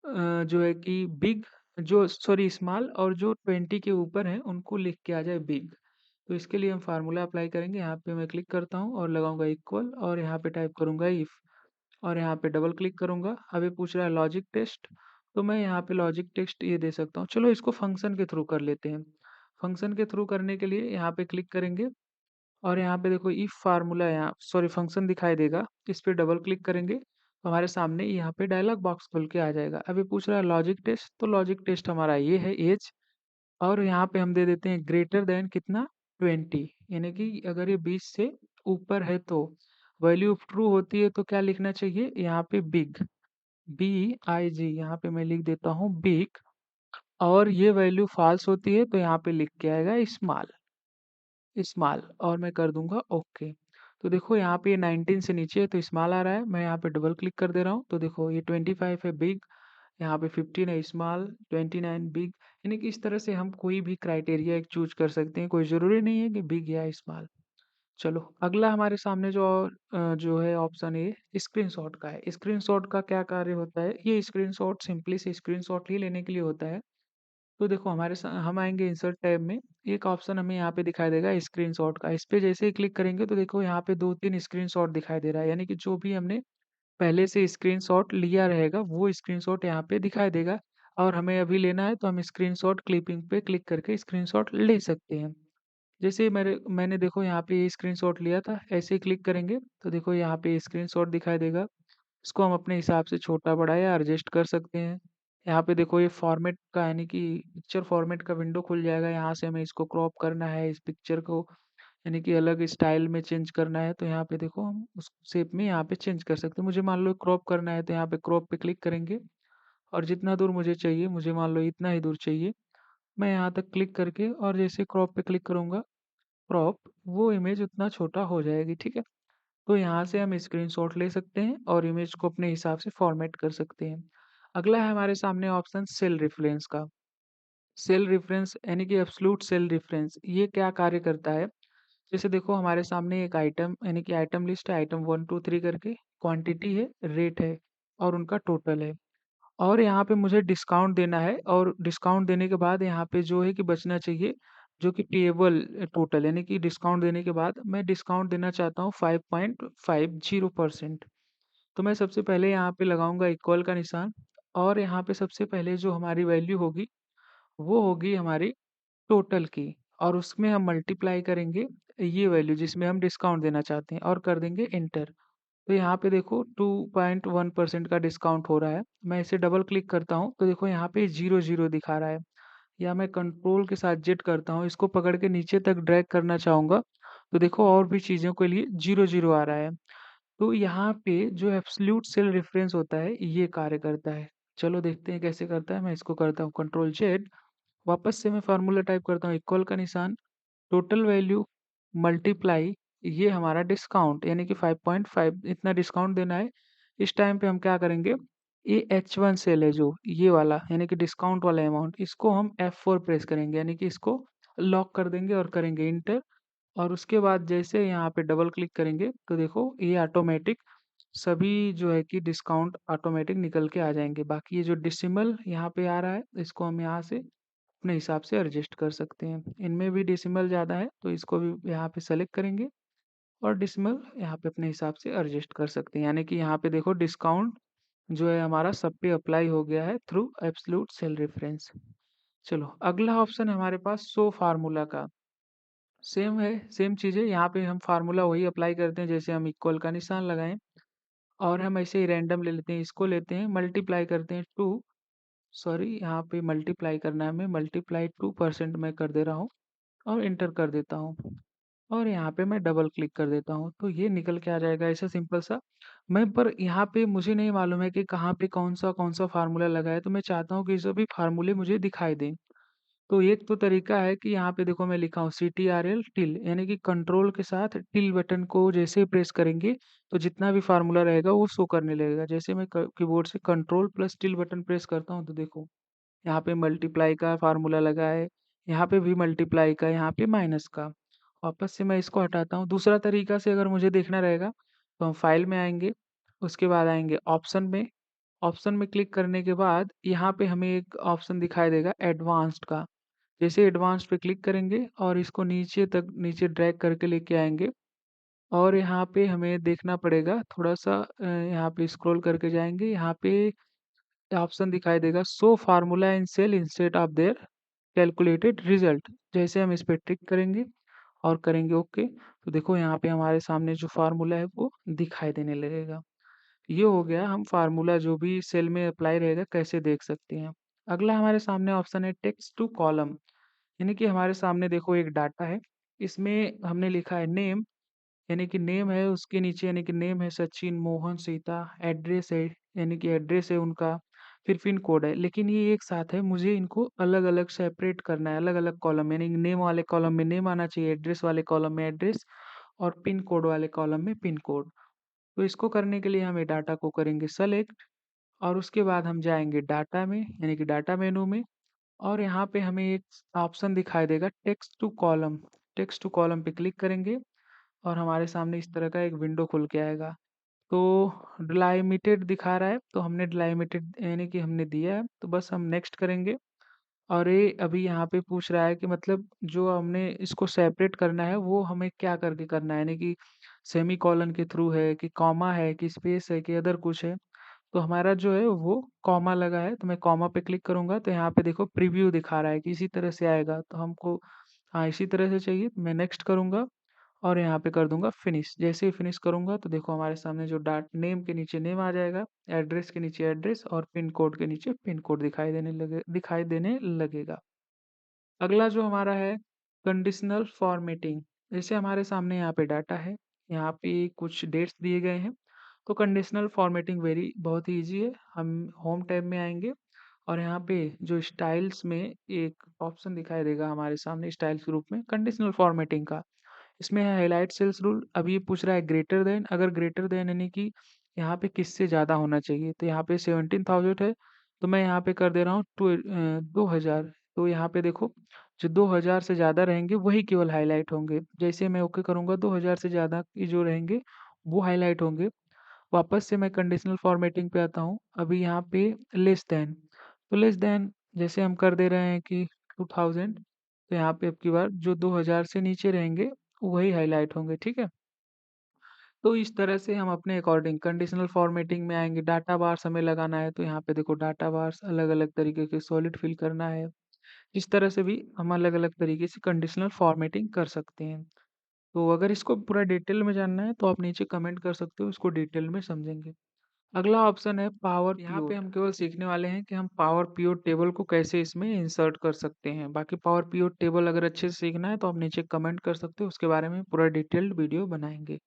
जो है कि बिग, जो सॉरी स्मॉल, और जो 20 के ऊपर हैं उनको लिख के आ जाए बिग। तो इसके लिए हम फार्मूला अप्लाई करेंगे। यहाँ पे मैं क्लिक करता हूँ और लगाऊंगा इक्वल, और यहाँ पे टाइप करूंगा इफ, और यहाँ पे डबल क्लिक करूंगा। अभी पूछ रहा है लॉजिक टेस्ट, तो मैं यहाँ पे लॉजिक टेस्ट ये दे सकता हूँ। चलो इसको फंक्शन के थ्रू कर लेते हैं। फंक्शन के थ्रू करने के लिए यहाँ पे क्लिक करेंगे और यहाँ पे देखो इफ फार्मूला, यहाँ सॉरी फंक्शन दिखाई देगा, इस पे डबल क्लिक करेंगे तो हमारे सामने यहाँ पे डायलॉग बॉक्स खुल के आ जाएगा। अभी पूछ रहा है लॉजिक टेस्ट, तो लॉजिक टेस्ट हमारा ये है एज, और यहाँ पे हम दे देते हैं ग्रेटर देन कितना, 20, यानी कि अगर ये 20 से ऊपर है तो वैल्यू ट्रू होती है तो क्या लिखना चाहिए यहाँ पे बिग, BIG, यहाँ पे मैं लिख देता हूँ बिग, और ये वैल्यू फॉल्स होती है तो यहाँ पे लिख के आएगा स्मॉल, स्मॉल, और मैं कर दूंगा ओके। तो देखो यहाँ पे ये 19 से नीचे है तो स्मॉल आ रहा है, मैं यहाँ पे डबल क्लिक कर दे रहा हूँ, तो देखो ये 25 है बिग, यहाँ पे 15 है स्मॉल, 29 बिग। यानी कि इस तरह से हम कोई भी क्राइटेरिया एक चूज कर सकते हैं, कोई ज़रूरी नहीं है कि बिग या स्मॉल। चलो अगला हमारे सामने जो है ऑप्शन ए स्क्रीनशॉट का है। स्क्रीनशॉट का क्या कार्य होता है, ये स्क्रीनशॉट सिंपली से स्क्रीनशॉट ही लेने के लिए होता है। तो देखो हम आएंगे इंसर्ट टैब में, एक ऑप्शन हमें यहाँ पे दिखाई देगा स्क्रीनशॉट का। इस पे जैसे ही क्लिक करेंगे तो देखो यहाँ पे 2-3 स्क्रीनशॉट दिखाई दे रहा है, यानी कि जो भी हमने पहले से स्क्रीनशॉट लिया रहेगा वो स्क्रीनशॉट यहाँ पे दिखाई देगा। और हमें अभी लेना है तो हम स्क्रीनशॉट क्लिपिंग पे क्लिक करके स्क्रीनशॉट ले सकते हैं। जैसे मैंने देखो यहाँ पे ये स्क्रीनशॉट लिया था, ऐसे ही क्लिक करेंगे तो देखो यहाँ पे स्क्रीनशॉट दिखाई देगा। इसको हम अपने हिसाब से छोटा बड़ा या एडजस्ट कर सकते हैं। यहाँ पे देखो ये फॉर्मेट का यानी कि पिक्चर फॉर्मेट का विंडो खुल जाएगा, यहाँ से हमें इसको क्रॉप करना है, इस पिक्चर को यानी कि अलग स्टाइल में चेंज करना है तो यहाँ पे देखो हम उस शेप में यहाँ पे चेंज कर सकते हैं। मुझे मान लो क्रॉप करना है तो यहाँ पे क्रॉप पे क्लिक करेंगे और जितना दूर मुझे चाहिए, मुझे मान लो इतना ही दूर चाहिए, मैं यहाँ तक क्लिक करके और जैसे क्रॉप पे क्लिक करूँगा, क्रॉप, वो इमेज उतना छोटा हो जाएगी, ठीक है। तो यहाँ से हम स्क्रीनशॉट ले सकते हैं और इमेज को अपने हिसाब से फॉर्मेट कर सकते हैं। अगला है हमारे सामने ऑप्शन सेल रेफरेंस का। सेल रेफरेंस यानी कि एब्सोल्यूट सेल रेफरेंस, ये क्या कार्य करता है। जैसे देखो हमारे सामने एक आइटम यानी कि आइटम लिस्ट है, आइटम 1 2 3 करके, क्वांटिटी है, रेट है और उनका टोटल है। और यहाँ पे मुझे डिस्काउंट देना है और डिस्काउंट देने के बाद यहाँ पे जो है कि बचना चाहिए जो कि पेएबल टोटल, यानी कि डिस्काउंट देने के बाद मैं डिस्काउंट देना चाहता हूँ 5.50%। तो मैं सबसे पहले यहाँ पे लगाऊंगा इक्वल का निशान और यहाँ पे सबसे पहले जो हमारी वैल्यू होगी वो होगी हमारी टोटल की, और उसमें हम मल्टीप्लाई करेंगे ये वैल्यू जिसमें हम डिस्काउंट देना चाहते हैं और कर देंगे इंटर। तो यहाँ पे देखो 2.1% का डिस्काउंट हो रहा है। मैं इसे डबल क्लिक करता हूँ तो देखो यहाँ पे 0 0 दिखा रहा है। या मैं कंट्रोल के साथ जेट करता हूँ, इसको पकड़ के नीचे तक ड्रैग करना चाहूँगा तो देखो और भी चीज़ों के लिए 0 0 आ रहा है। तो यहाँ पे जो एब्सोल्यूट सेल रेफरेंस होता है ये कार्य करता है। चलो देखते हैं कैसे करता है। मैं इसको करता हूँ कंट्रोल जेड, वापस से मैं फार्मूला टाइप करता हूँ इक्वल का निशान, टोटल वैल्यू मल्टीप्लाई ये हमारा डिस्काउंट यानी कि 5.5 इतना डिस्काउंट देना है। इस टाइम पे हम क्या करेंगे, ये H1 सेल है जो ये वाला यानी कि डिस्काउंट वाला अमाउंट, इसको हम F4 प्रेस करेंगे यानी कि इसको लॉक कर देंगे और करेंगे इंटर। और उसके बाद जैसे यहाँ पे डबल क्लिक करेंगे तो देखो ये ऑटोमेटिक सभी जो है कि डिस्काउंट ऑटोमेटिक निकल के आ जाएंगे। बाकी ये जो डिसिमल यहाँ पे आ रहा है इसको हम यहाँ से अपने हिसाब से एडजस्ट कर सकते हैं। इनमें भी डेसिमल ज़्यादा है तो इसको भी यहाँ पे सेलेक्ट करेंगे और डेसिमल यहाँ पे अपने हिसाब से एडजस्ट कर सकते हैं। यानी कि यहाँ पे देखो डिस्काउंट जो है हमारा सब पे अप्लाई हो गया है थ्रू एब्सोल्यूट सेल रेफरेंस। चलो अगला ऑप्शन है हमारे पास शो फार्मूला का। सेम है, सेम चीज़ है, यहाँ पे हम फार्मूला वही अप्लाई करते हैं जैसे हम इक्वल का निशान लगाएं और हम ऐसे ही रैंडम ले लेते हैं, इसको लेते हैं मल्टीप्लाई करते हैं टू, सॉरी यहाँ पे मल्टीप्लाई करना है, हमें मल्टीप्लाई 2% मैं कर दे रहा हूँ और इंटर कर देता हूँ और यहाँ पे मैं डबल क्लिक कर देता हूँ तो ये निकल के आ जाएगा ऐसा सिंपल सा। मैं पर यहाँ पे मुझे नहीं मालूम है कि कहाँ पे कौन सा फार्मूला लगा है, तो मैं चाहता हूँ कि सभी फार्मूले मुझे दिखाई दें। तो एक तो तरीका है कि यहाँ पे देखो मैं लिखा हूँ CTRL टिल, यानी कि कंट्रोल के साथ टिल बटन को जैसे प्रेस करेंगे तो जितना भी फार्मूला रहेगा वो शो करने लगेगा। जैसे मैं कीबोर्ड से control plus till button press करता हूँ तो देखो यहाँ पे मल्टीप्लाई का फार्मूला लगा है, यहाँ पे भी मल्टीप्लाई का, यहाँ पे माइनस का। वापस से मैं इसको हटाता हूँ। दूसरा तरीका से अगर मुझे देखना रहेगा तो हम फाइल में आएंगे, उसके बाद आएंगे ऑप्शन में, ऑप्शन में क्लिक करने के बाद यहाँ पे हमें एक ऑप्शन दिखाई देगा एडवांस्ड का। जैसे एडवांस्ड पे क्लिक करेंगे और इसको नीचे तक नीचे ड्रैग करके लेके आएंगे और यहाँ पे हमें देखना पड़ेगा थोड़ा सा यहाँ पे स्क्रॉल करके जाएंगे, यहाँ पे ऑप्शन दिखाई देगा show formula in cell instead of their calculated result. जैसे हम इस पे टिक करेंगे और करेंगे ओके तो देखो यहाँ पे हमारे सामने जो फार्मूला है वो दिखाई देने लगेगा। ये हो गया हम फार्मूला जो भी सेल में अप्लाई रहेगा कैसे देख सकते हैं। अगला हमारे सामने ऑप्शन है टेक्स्ट टू कॉलम, यानी कि हमारे सामने देखो एक डाटा है, इसमें हमने लिखा है नेम, यानी कि नेम है उसके नीचे यानी कि नेम है सचिन मोहन सीता, एड्रेस है यानी कि एड्रेस है उनका, फिर पिन कोड है, लेकिन ये एक साथ है, मुझे इनको अलग अलग सेपरेट करना है, अलग अलग कॉलम, यानी नेम वाले कॉलम में नेम आना चाहिए, एड्रेस वाले कॉलम में एड्रेस और पिन कोड वाले कॉलम में पिन कोड। तो इसको करने के लिए हमें डाटा को करेंगे सेलेक्ट और उसके बाद हम जाएँगे डाटा में यानी कि डाटा मेनू में और यहाँ पे हमें एक ऑप्शन दिखाई देगा text to column. Text to column पे क्लिक करेंगे और हमारे सामने इस तरह का एक विंडो खुल के आएगा। तो डिलिमिटेड दिखा रहा है, तो हमने डिलिमिटेड यानी कि हमने दिया है, तो बस हम नेक्स्ट करेंगे। और ये अभी यहाँ पे पूछ रहा है कि मतलब जो हमने इसको सेपरेट करना है वो हमें क्या करके करना है, यानी कि सेमीकोलन के थ्रू है कि कॉमा है कि स्पेस है कि अदर कुछ है। तो हमारा जो है वो कॉमा लगा है, तो मैं कॉमा पे क्लिक करूँगा तो यहाँ पे देखो प्रीव्यू दिखा रहा है कि इसी तरह से आएगा, तो हमको हाँ, इसी तरह से चाहिए। तो मैं नेक्स्ट करूँगा और यहाँ पे कर दूँगा फिनिश। जैसे ही फिनिश करूँगा तो देखो हमारे सामने जो डाट नेम के नीचे नेम आ जाएगा, एड्रेस के नीचे एड्रेस और पिन कोड के नीचे पिन कोड दिखाई देने लगेगा। अगला जो हमारा है कंडीशनल फॉर्मेटिंग। जैसे हमारे सामने यहाँ पे डाटा है, यहाँ पे कुछ डेट्स दिए गए हैं। तो कंडीशनल फॉर्मेटिंग वेरी बहुत ही ईज़ी है। हम होम टैब में आएँगे और यहाँ पे जो स्टाइल्स में एक ऑप्शन दिखाई देगा हमारे सामने स्टाइल्स ग्रुप में कंडीशनल फॉर्मेटिंग का। इसमें है हाइलाइट सेल्स रूल। अभी ये पूछ रहा है ग्रेटर देन, अगर ग्रेटर देन यानी कि यहाँ पे किससे ज़्यादा होना चाहिए, तो यहाँ पे 17,000 है, तो मैं यहाँ पे कर दे रहा हूँ 2000। तो यहाँ पे देखो जो 2000 से ज़्यादा रहेंगे वही केवल हाईलाइट होंगे। जैसे मैं ओके करूँगा 2000 से ज़्यादा के जो रहेंगे वो हाईलाइट होंगे। वापस से मैं कंडीशनल फॉर्मेटिंग पे आता हूँ। अभी यहाँ पे लेस देन, तो लेस देन जैसे हम कर दे रहे हैं कि 2000, तो यहाँ पे अब की बार जो 2000 से नीचे रहेंगे वही हाईलाइट होंगे, ठीक है? तो इस तरह से हम अपने अकॉर्डिंग कंडीशनल फॉर्मेटिंग में आएँगे। डाटा बार्स हमें लगाना है, तो यहाँ पे देखो डाटा बार्स अलग-अलग तरीके के सॉलिड फिल करना है। इस तरह से भी हम अलग-अलग तरीके से कंडीशनल फॉर्मेटिंग कर सकते हैं। तो अगर इसको पूरा डिटेल में जानना है तो आप नीचे कमेंट कर सकते हो, इसको डिटेल में समझेंगे। अगला ऑप्शन है पावर यहाँ पे पीओट। हम केवल सीखने वाले हैं कि हम पावर पीओट टेबल को कैसे इसमें इंसर्ट कर सकते हैं। बाकी पावर पीओट टेबल अगर अच्छे से सीखना है तो आप नीचे कमेंट कर सकते हो, उसके बारे में पूरा डिटेल्ड वीडियो बनाएंगे।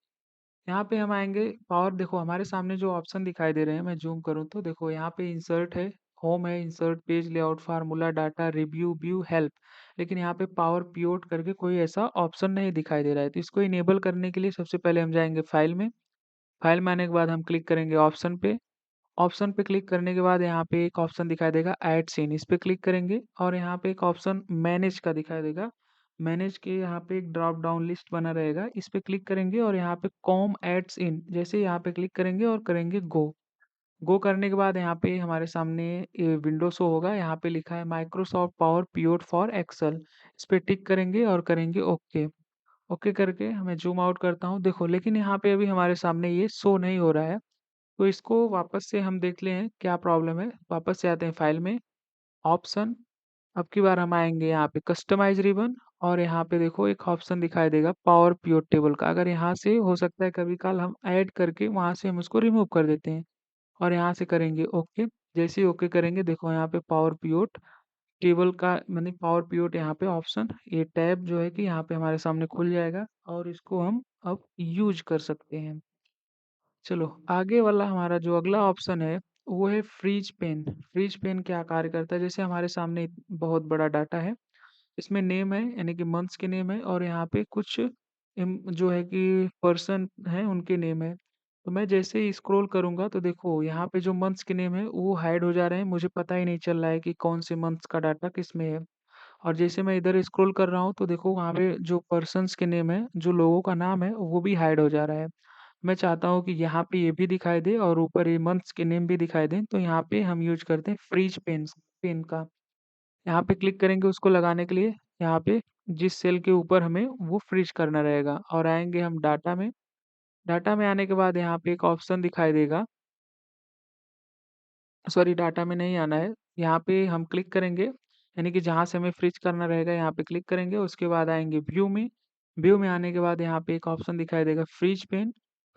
यहाँ पे हम आएँगे पावर, देखो हमारे सामने जो ऑप्शन दिखाई दे रहे हैं, मैं ज़ूम करूँ तो देखो यहाँ पे इंसर्ट है, होम है, insert page layout, formula, data, review, view, help. लेकिन यहाँ पे पावर पीओट करके कोई ऐसा ऑप्शन नहीं दिखाई दे रहा है। तो इसको इनेबल करने के लिए सबसे पहले हम जाएँगे फाइल में। फाइल में आने के बाद हम क्लिक करेंगे ऑप्शन पे। ऑप्शन पे क्लिक करने के बाद यहाँ पे एक ऑप्शन दिखाई देगा ऐड सीन, इस पे क्लिक करेंगे और यहाँ पे एक ऑप्शन मैनेज का दिखाई देगा। मैनेज के यहाँ पे एक ड्रॉप डाउन लिस्ट बना रहेगा, इस पे क्लिक करेंगे और यहाँ पे कॉम एड्स इन जैसे यहाँ पे क्लिक करेंगे और करेंगे गो। गो करने के बाद यहाँ पे हमारे सामने विंडो शो होगा, यहाँ पे लिखा है Microsoft Power Pivot for Excel. इस पे टिक करेंगे और करेंगे ओके। ओके करके मैं जूम आउट करता हूँ, देखो लेकिन यहाँ पे अभी हमारे सामने ये शो नहीं हो रहा है। तो इसको वापस से हम देख लें क्या प्रॉब्लम है। वापस से आते हैं फाइल में, ऑप्शन, अब की बार हम आएँगे यहाँ पे कस्टमाइज़ रिबन और यहाँ पे देखो एक ऑप्शन दिखाई देगा पावर पीओट टेबल का। अगर यहाँ से हो सकता है कभी-काल हम ऐड करके वहाँ से हम उसको रिमूव कर देते हैं और यहाँ से करेंगे ओके। जैसे ही ओके करेंगे देखो यहाँ पे पावर पीओट टेबल का माने पावर पीओट यहाँ पे ऑप्शन, ये टैब जो है कि यहाँ पे हमारे सामने खुल जाएगा और इसको हम अब यूज़ कर सकते हैं। चलो आगे वाला हमारा जो अगला ऑप्शन है वो है फ्रीज पेन। फ्रीज पेन क्या कार्य करता है, जैसे हमारे सामने बहुत बड़ा डाटा है, इसमें नेम है यानी कि मंथ्स के नेम है और यहाँ पे कुछ जो है कि पर्सन है उनके नेम है। तो मैं जैसे ही स्क्रॉल करूंगा तो देखो यहाँ पे जो मंथ्स के नेम है वो हाइड हो जा रहे हैं, मुझे पता ही नहीं चल रहा है कि कौन से मंथ्स का डाटा किस में है। और जैसे मैं इधर स्क्रॉल कर रहा हूँ तो देखो वहाँ पे जो पर्सन्स के नेम है, जो लोगों का नाम है वो भी हाइड हो जा रहा है। मैं चाहता हूँ कि यहाँ पे ये भी दिखाई दे और ऊपर ये मंथ्स के नेम भी दिखाई दें, तो यहाँ पे हम यूज़ करते हैं फ्रीज पेन का। यहाँ पे क्लिक करेंगे उसको लगाने के लिए, यहाँ पे जिस सेल के ऊपर हमें वो फ्रीज करना रहेगा और आएँगे हम डाटा में। डाटा में आने के बाद यहाँ पे एक ऑप्शन दिखाई देगा, सॉरी डाटा में नहीं आना है, यहाँ पे हम क्लिक करेंगे यानी कि जहाँ से हमें फ्रीज करना रहेगा यहाँ पे क्लिक करेंगे, उसके बाद आएँगे व्यू में। व्यू में आने के बाद यहाँ पे एक ऑप्शन दिखाई देगा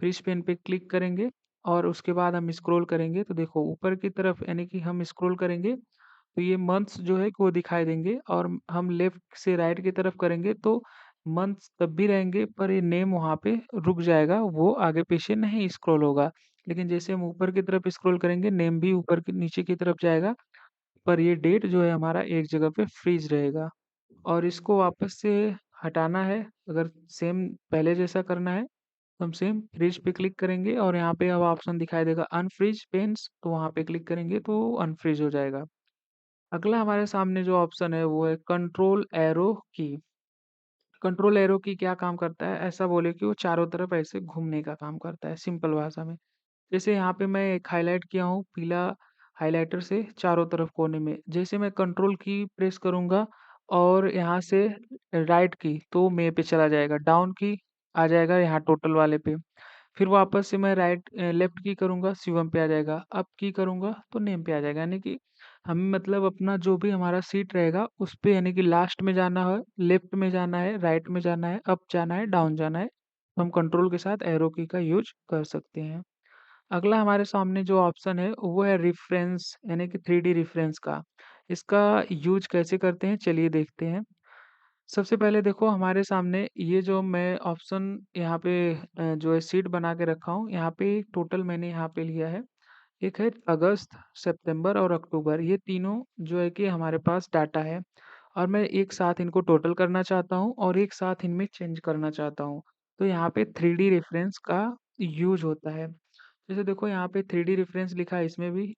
फ्रीज पेन पे क्लिक करेंगे और उसके बाद हम स्क्रॉल करेंगे तो देखो ऊपर की तरफ यानी कि हम स्क्रॉल करेंगे तो ये मंथ्स जो है कि वो दिखाई देंगे और हम लेफ्ट से राइट की तरफ करेंगे तो मंथ्स तब भी रहेंगे पर ये नेम वहाँ पे रुक जाएगा, वो आगे पीछे नहीं स्क्रॉल होगा। लेकिन जैसे हम ऊपर की तरफ स्क्रॉल करेंगे नेम भी ऊपर की नीचे की तरफ जाएगा, पर ये डेट जो है हमारा एक जगह पे फ्रीज रहेगा। और इसको वापस से हटाना है, अगर सेम पहले जैसा करना है तो हम सेम फ्रीज पे क्लिक करेंगे और यहाँ पे अब ऑप्शन दिखाई देगा अनफ्रीज पेन्स, तो वहाँ पे क्लिक करेंगे तो अनफ्रीज हो जाएगा। अगला हमारे सामने जो ऑप्शन है वो है कंट्रोल एरो की। कंट्रोल एरो की क्या काम करता है? ऐसा बोले कि वो चारों तरफ ऐसे घूमने का काम करता है सिंपल भाषा में। जैसे यहाँ पे मैं एक हाइलाइट किया हूँ पीला हाइलाइटर से चारों तरफ कोने में। जैसे मैं कंट्रोल की प्रेस करूँगा और यहाँ से राइट की तो मे पे चला जाएगा, डाउन की आ जाएगा यहाँ टोटल वाले पे। फिर वापस से मैं लेफ्ट की करूँगा शिवम पे आ जाएगा, अप की करूँगा तो नेम पे आ जाएगा। यानी कि हमें मतलब अपना जो भी हमारा सीट रहेगा उस पे यानी कि लास्ट में जाना है, लेफ्ट में जाना है, राइट में जाना है, अप जाना है, डाउन जाना है, तो हम कंट्रोल के साथ एरो की का यूज़ कर सकते हैं। अगला हमारे सामने जो ऑप्शन है वो है रेफरेंस यानी कि 3D रेफरेंस का। इसका यूज़ कैसे करते हैं चलिए देखते हैं। सबसे पहले देखो हमारे सामने ये जो मैं ऑप्शन यहाँ पे जो है शीट बना के रखा हूँ, यहाँ पे टोटल मैंने यहाँ पे लिया है। एक है अगस्त, सितंबर और अक्टूबर, ये तीनों जो है कि हमारे पास डाटा है और मैं एक साथ इनको टोटल करना चाहता हूँ और एक साथ इनमें चेंज करना चाहता हूँ। तो यहाँ पे 3D रेफरेंस का यूज़ होता है। जैसे देखो यहाँ पे 3D रेफरेंस लिखा है, इसमें भी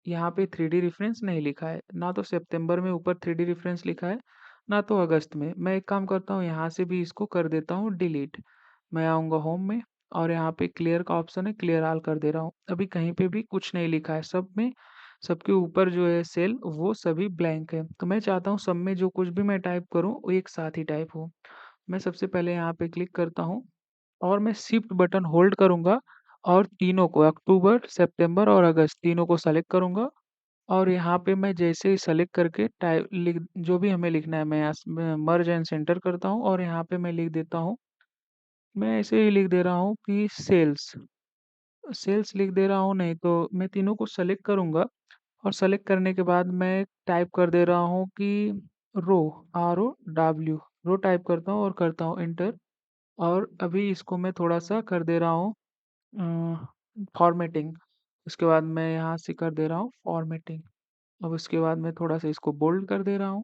यहाँ पे 3D रेफरेंस नहीं लिखा है। ना तो सितंबर में ऊपर 3D रेफरेंस लिखा है, ना तो अगस्त में। मैं एक काम करता हूँ यहाँ से भी इसको कर देता हूँ डिलीट। मैं आऊँगा होम में और यहाँ पे क्लियर का ऑप्शन है, क्लियर ऑल कर दे रहा हूँ। अभी कहीं पे भी कुछ नहीं लिखा है, सब में सबके ऊपर जो है सेल वो सभी ब्लैंक है। तो मैं चाहता हूँ सब में जो कुछ भी मैं टाइप करूँ वो एक साथ ही टाइप हो। मैं सबसे पहले यहाँ पे क्लिक करता हूँ और मैं शिफ्ट बटन होल्ड करूँगा और तीनों को अक्टूबर, सितंबर और अगस्त तीनों को सेलेक्ट करूँगा और यहाँ पे मैं जैसे ही सेलेक्ट करके टाइप लिख जो भी हमें लिखना है मैं यहाँ मर्ज एंड सेंटर करता हूँ और यहाँ पे मैं लिख देता हूँ, मैं ऐसे ही लिख दे रहा हूँ कि सेल्स सेल्स लिख दे रहा हूँ, नहीं तो मैं तीनों को सेलेक्ट करूँगा और सेलेक्ट करने के बाद मैं टाइप कर दे रहा हूँ कि रो ROW रो टाइप करता हूँ और करता हूँ एंटर। और अभी इसको मैं थोड़ा सा कर दे रहा हूँ फॉर्मेटिंग। उसके बाद मैं यहाँ से कर दे रहा हूँ फॉर्मेटिंग। अब उसके बाद मैं थोड़ा सा इसको बोल्ड कर दे रहा हूँ।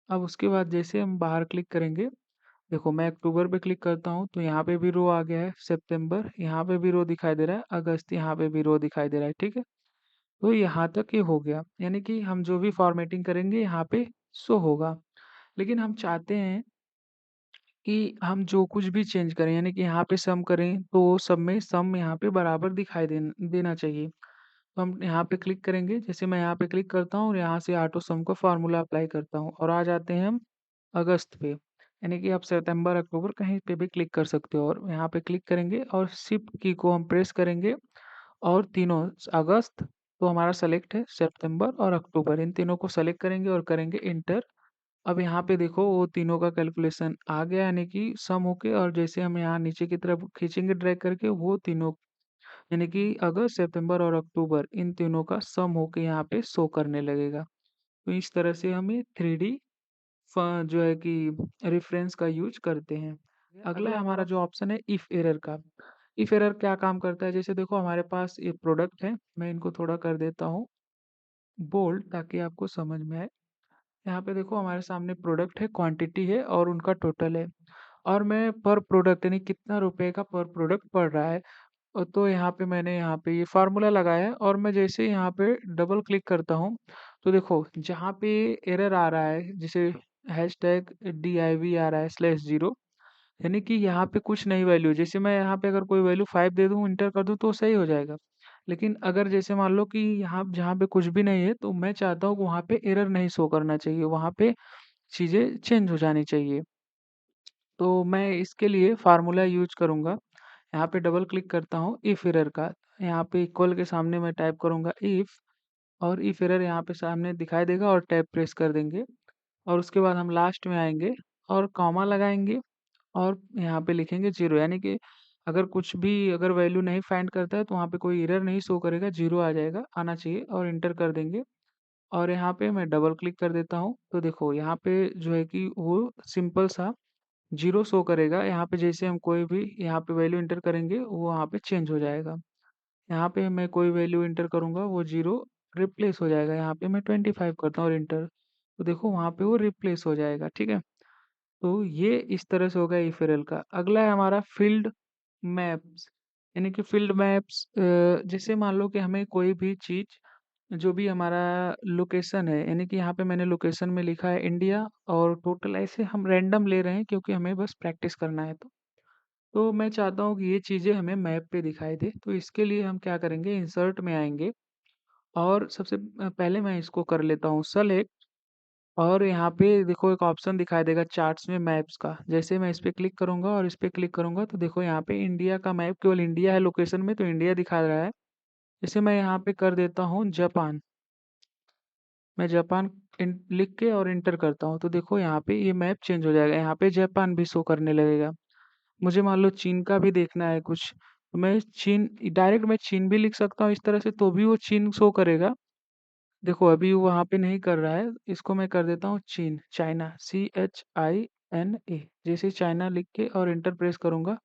अब उसके बाद जैसे हम बाहर क्लिक करेंगे, देखो मैं अक्टूबर पे क्लिक करता हूँ तो यहाँ पे भी रो आ गया है, सितंबर यहाँ पे भी रो दिखाई दे रहा है, अगस्त यहाँ पे भी रो दिखाई दे रहा है, ठीक है। तो यहाँ तक ये हो गया, यानी कि हम जो भी फॉर्मेटिंग करेंगे यहाँ पे शो होगा। लेकिन हम चाहते हैं कि हम जो कुछ भी चेंज करें यानी कि यहाँ पे सम करें तो सब में सम यहाँ पे बराबर दिखाई देना चाहिए। तो हम यहाँ पे क्लिक करेंगे, जैसे मैं यहाँ पे क्लिक करता हूँ और यहाँ से ऑटो सम का फार्मूला अप्लाई करता हूँ और आ जाते हैं हम अगस्त पे। यानी कि आप सितंबर अक्टूबर कहीं पे भी क्लिक कर सकते हो और यहाँ पे क्लिक करेंगे और शिफ्ट की को हम प्रेस करेंगे और तीनों अगस्त तो हमारा सेलेक्ट है, सितंबर और अक्टूबर इन तीनों को सेलेक्ट करेंगे और करेंगे इंटर। अब यहाँ पे देखो वो तीनों का कैलकुलेशन आ गया यानी कि सम होके, और जैसे हम यहाँ नीचे की तरफ खींचेंगे ड्रैग करके वो तीनों यानी कि अगस्त, सितंबर और अक्टूबर इन तीनों का सम होके यहाँ पे शो करने लगेगा। तो इस तरह से हम ये 3D जो है कि रेफरेंस का यूज करते हैं। अगला हमारा जो ऑप्शन है इफ एरर का। इफ एरर क्या काम करता है? जैसे देखो हमारे पास ये प्रोडक्ट है, मैं इनको थोड़ा कर देता हूँ बोल्ड ताकि आपको समझ में आए। यहाँ पे देखो हमारे सामने प्रोडक्ट है, क्वांटिटी है और उनका टोटल है और मैं पर प्रोडक्ट यानी कितना रुपए का पर प्रोडक्ट पड़ रहा है। तो यहाँ पे मैंने यहाँ पे ये फार्मूला लगाया है और मैं जैसे यहाँ पे डबल क्लिक करता हूँ तो देखो जहाँ पे एरर आ रहा है जैसे हैशटैग DIV आ रहा है /0, यानी कि यहाँ पे कुछ नई वैल्यू, जैसे मैं यहाँ पे अगर कोई वैल्यू 5 दे दूँ इंटर कर दूँ तो सही हो जाएगा। लेकिन अगर जैसे मान लो कि यहाँ जहाँ पे कुछ भी नहीं है तो मैं चाहता हूँ कि वहाँ पे एरर नहीं शो करना चाहिए, वहाँ पे चीज़ें चेंज हो जानी चाहिए। तो मैं इसके लिए फार्मूला यूज करूँगा, यहाँ पे डबल क्लिक करता हूँ इफ एरर का, यहाँ पे इक्वल के सामने मैं टाइप करूँगा इफ और इफ एरर यहाँ पे सामने दिखाई देगा और टैब प्रेस कर देंगे और उसके बाद हम लास्ट में आएंगे और कॉमा लगाएंगे और यहाँ पे लिखेंगे 0, यानी कि अगर कुछ भी अगर वैल्यू नहीं फाइंड करता है तो वहाँ पे कोई एरर नहीं शो करेगा, 0 आ जाएगा, आना चाहिए और इंटर कर देंगे। और यहाँ पे मैं डबल क्लिक कर देता हूँ तो देखो यहाँ पे जो है कि वो सिंपल सा 0 शो करेगा। यहाँ पे जैसे हम कोई भी यहाँ पे वैल्यू इंटर करेंगे वो वहाँ पे चेंज हो जाएगा। यहाँ पे मैं कोई वैल्यू इंटर करूँगा वो 0 रिप्लेस हो जाएगा। यहाँ पे मैं 25 करता हूँ और इंटर, तो देखो वहाँ पे वो रिप्लेस हो जाएगा, ठीक है। तो ये इस तरह से हो गया ईफेरल का। अगला है हमारा फील्ड मैप्स, यानी कि फील्ड मैप्स जैसे मान लो कि हमें कोई भी चीज़, जो भी हमारा लोकेशन है, यानी कि यहाँ पे मैंने लोकेशन में लिखा है इंडिया, और टोटल ऐसे हम रैंडम ले रहे हैं क्योंकि हमें बस प्रैक्टिस करना है। तो मैं चाहता हूँ कि ये चीज़ें हमें मैप पे दिखाई दे, तो इसके लिए हम क्या करेंगे, इंसर्ट में आएंगे और सबसे पहले मैं इसको कर लेता हूँ सेलेक्ट। और यहाँ पे देखो एक ऑप्शन दिखाई देगा चार्ट्स में मैप्स का। जैसे मैं इस पे क्लिक करूंगा और इस पे क्लिक करूंगा तो देखो यहाँ पे इंडिया का मैप, केवल इंडिया है लोकेशन में, तो इंडिया दिखा रहा है। जैसे मैं यहाँ पे कर देता हूँ जापान, मैं जापान लिख के और इंटर करता हूँ तो देखो यहाँ पे ये मैप चेंज हो जाएगा, यहाँ पे जापान भी शो करने लगेगा। मुझे मान लो चीन का भी देखना है कुछ, तो मैं चीन, डायरेक्ट मैं चीन भी लिख सकता हूँ इस तरह से, तो भी वो चीन शो करेगा। देखो अभी वो वहाँ पे नहीं कर रहा है, इसको मैं कर देता हूँ चीन, चाइना, CHINA। जैसे ही चाइना लिख के और इंटर प्रेस करूंगा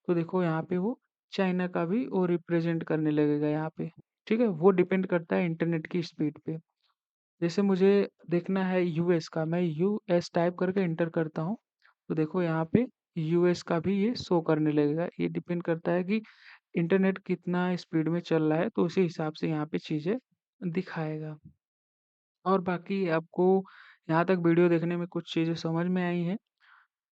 तो देखो यहाँ पे वो चाइना का भी वो रिप्रेजेंट करने लगेगा यहाँ पे। ठीक है, वो डिपेंड करता है इंटरनेट की स्पीड पे। जैसे मुझे देखना है यूएस का, मैं US टाइप करके इंटर करता हूँ तो देखो यहाँ पे US का भी ये शो करने लगेगा। ये डिपेंड करता है कि इंटरनेट कितना स्पीड में चल रहा है, तो उसी हिसाब से यहाँ पे चीज़ें दिखाएगा। और बाकी आपको यहाँ तक वीडियो देखने में कुछ चीज़ें समझ में आई हैं,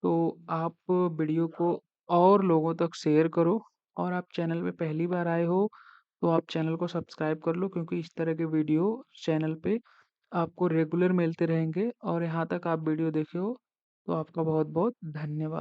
तो आप वीडियो को और लोगों तक शेयर करो। और आप चैनल पे पहली बार आए हो तो आप चैनल को सब्सक्राइब कर लो, क्योंकि इस तरह के वीडियो चैनल पे आपको रेगुलर मिलते रहेंगे। और यहाँ तक आप वीडियो देखे हो तो आपका बहुत बहुत धन्यवाद।